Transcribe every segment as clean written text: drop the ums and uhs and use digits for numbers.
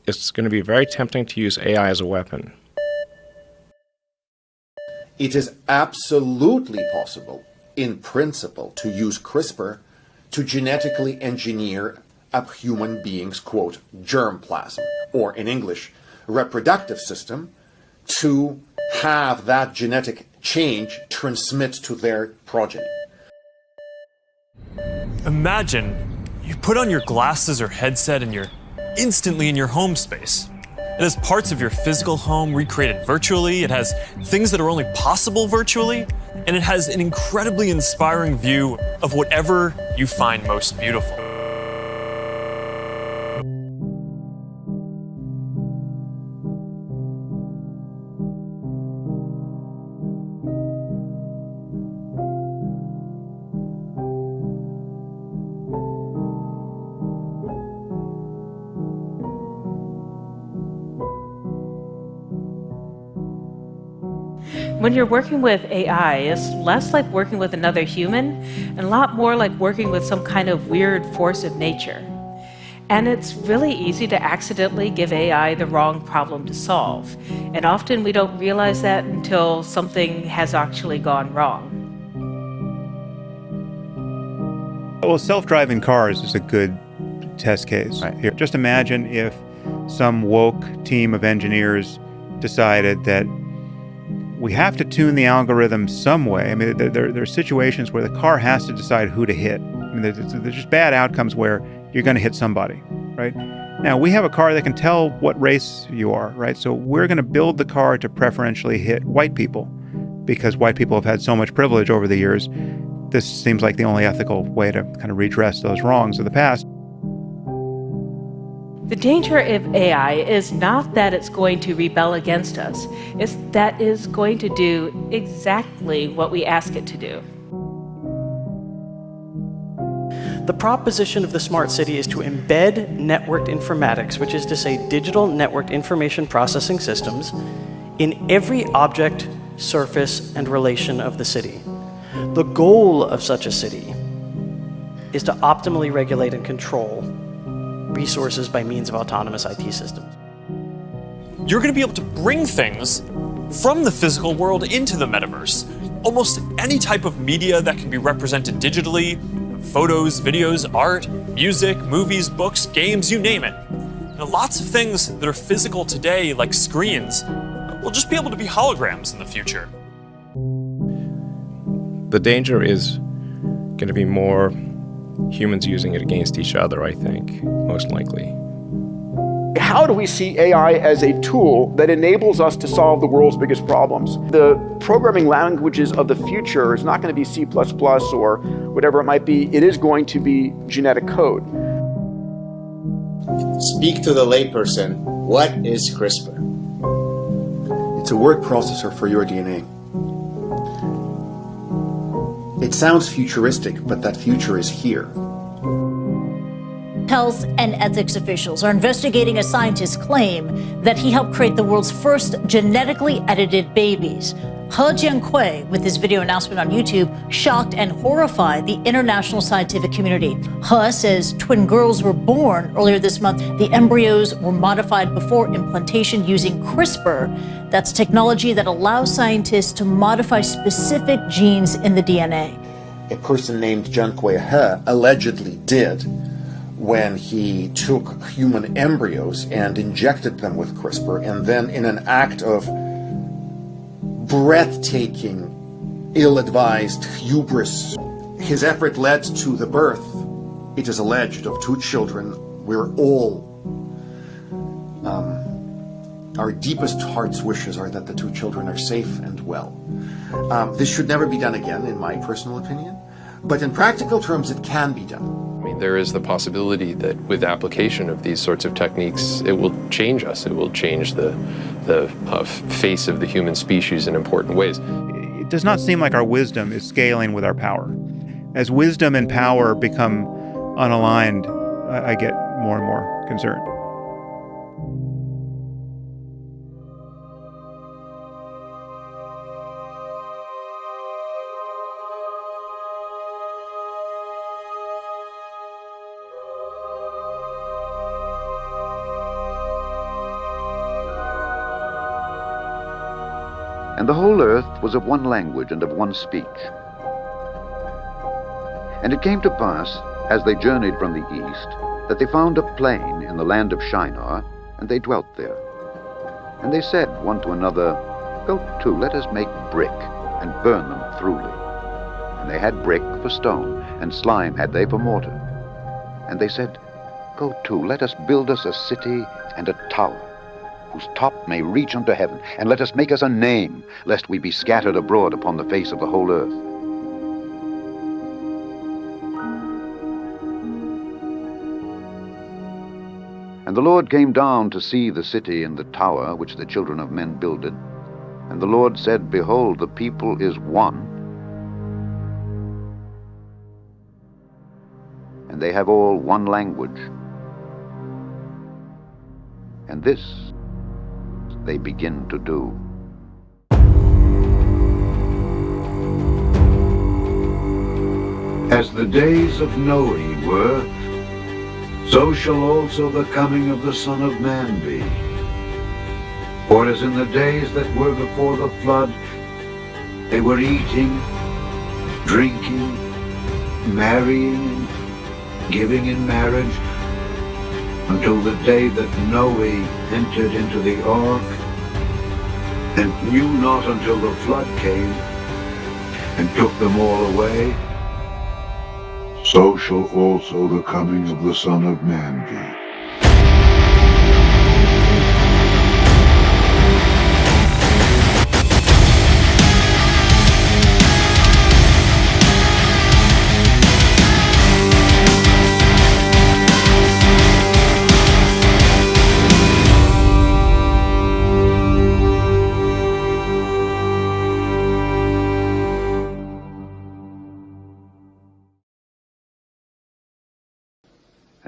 it's going to be very tempting to use AI as a weapon. It is absolutely possible, in principle, to use CRISPR to genetically engineer a human being's, quote, germplasm, or in English, reproductive system, to have that genetic change transmit to their progeny. Imagine you put on your glasses or headset and you're instantly in your home space. It has parts of your physical home recreated virtually, it has things that are only possible virtually, and it has an incredibly inspiring view of whatever you find most beautiful. When you're working with AI, it's less like working with another human and a lot more like working with some kind of weird force of nature. And it's really easy to accidentally give AI the wrong problem to solve. And often we don't realize that until something has actually gone wrong. Well, self-driving cars is a good test case here. Just imagine if some woke team of engineers decided that we have to tune the algorithm some way. I mean, there are situations where the car has to decide who to hit. I mean, there's just bad outcomes where you're going to hit somebody, right? Now, we have a car that can tell what race you are, right? So we're going to build the car to preferentially hit white people because white people have had so much privilege over the years. This seems like the only ethical way to kind of redress those wrongs of the past. The danger of AI is not that it's going to rebel against us, it's that it's going to do exactly what we ask it to do. The proposition of the smart city is to embed networked informatics, which is to say digital networked information processing systems, in every object, surface, and relation of the city. The goal of such a city is to optimally regulate and control resources by means of autonomous IT systems. You're going to be able to bring things from the physical world into the metaverse. Almost any type of media that can be represented digitally, photos, videos, art, music, movies, books, games, you name it. Lots of things that are physical today, like screens, will just be able to be holograms in the future. The danger is going to be more humans using it against each other, I think, most likely. How do we see AI as a tool that enables us to solve the world's biggest problems? The programming languages of the future is not going to be C++ or whatever it might be. It is going to be genetic code. Speak to the layperson. What is CRISPR? It's a word processor for your DNA. It sounds futuristic, but that future is here. Health and ethics officials are investigating a scientist's claim that he helped create the world's first genetically edited babies. He Jiankui, with his video announcement on YouTube, shocked and horrified the international scientific community. He says twin girls were born earlier this month. The embryos were modified before implantation using CRISPR. That's technology that allows scientists to modify specific genes in the DNA. A person named Jiankui He allegedly did when he took human embryos and injected them with CRISPR, and then in an act of breathtaking, ill-advised hubris, his effort led to the birth, it is alleged, of 2 children. We're all, our deepest heart's wishes are that the 2 children are safe and well. This should never be done again, in my personal opinion, but in practical terms, it can be done. I mean, there is the possibility that with application of these sorts of techniques, it will change us. It will change the face of the human species in important ways. It does not seem like our wisdom is scaling with our power. As wisdom and power become unaligned, I get more and more concerned. And the whole earth was of one language and of one speech. And it came to pass, as they journeyed from the east, that they found a plain in the land of Shinar, and they dwelt there. And they said one to another, Go to, let us make brick, and burn them thoroughly. And they had brick for stone, and slime had they for mortar. And they said, Go to, let us build us a city and a tower, whose top may reach unto heaven, and let us make us a name, lest we be scattered abroad upon the face of the whole earth. And the Lord came down to see the city and the tower which the children of men builded. And the Lord said, Behold, the people is one, and they have all one language. And this they begin to do. As the days of Noe were, so shall also the coming of the Son of Man be. For as in the days that were before the flood, they were eating, drinking, marrying, giving in marriage, until the day that Noe entered into the ark, and knew not until the flood came, and took them all away, so shall also the coming of the Son of Man be.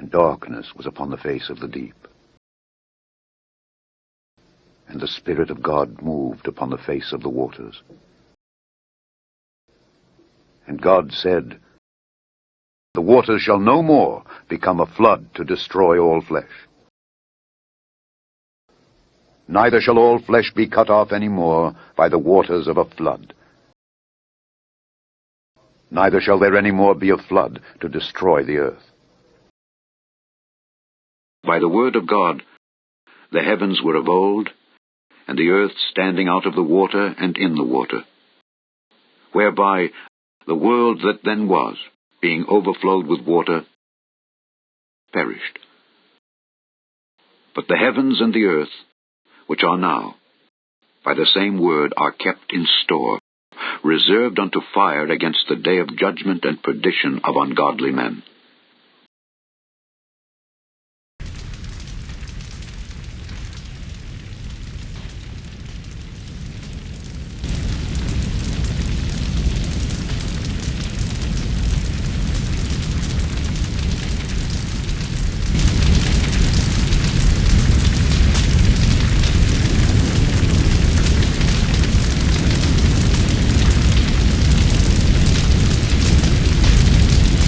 And darkness was upon the face of the deep. And the Spirit of God moved upon the face of the waters. And God said, The waters shall no more become a flood to destroy all flesh. Neither shall all flesh be cut off any more by the waters of a flood. Neither shall there any more be a flood to destroy the earth. By the word of God, the heavens were of old, and the earth standing out of the water and in the water, whereby the world that then was, being overflowed with water, perished. But the heavens and the earth, which are now, by the same word are kept in store, reserved unto fire against the day of judgment and perdition of ungodly men.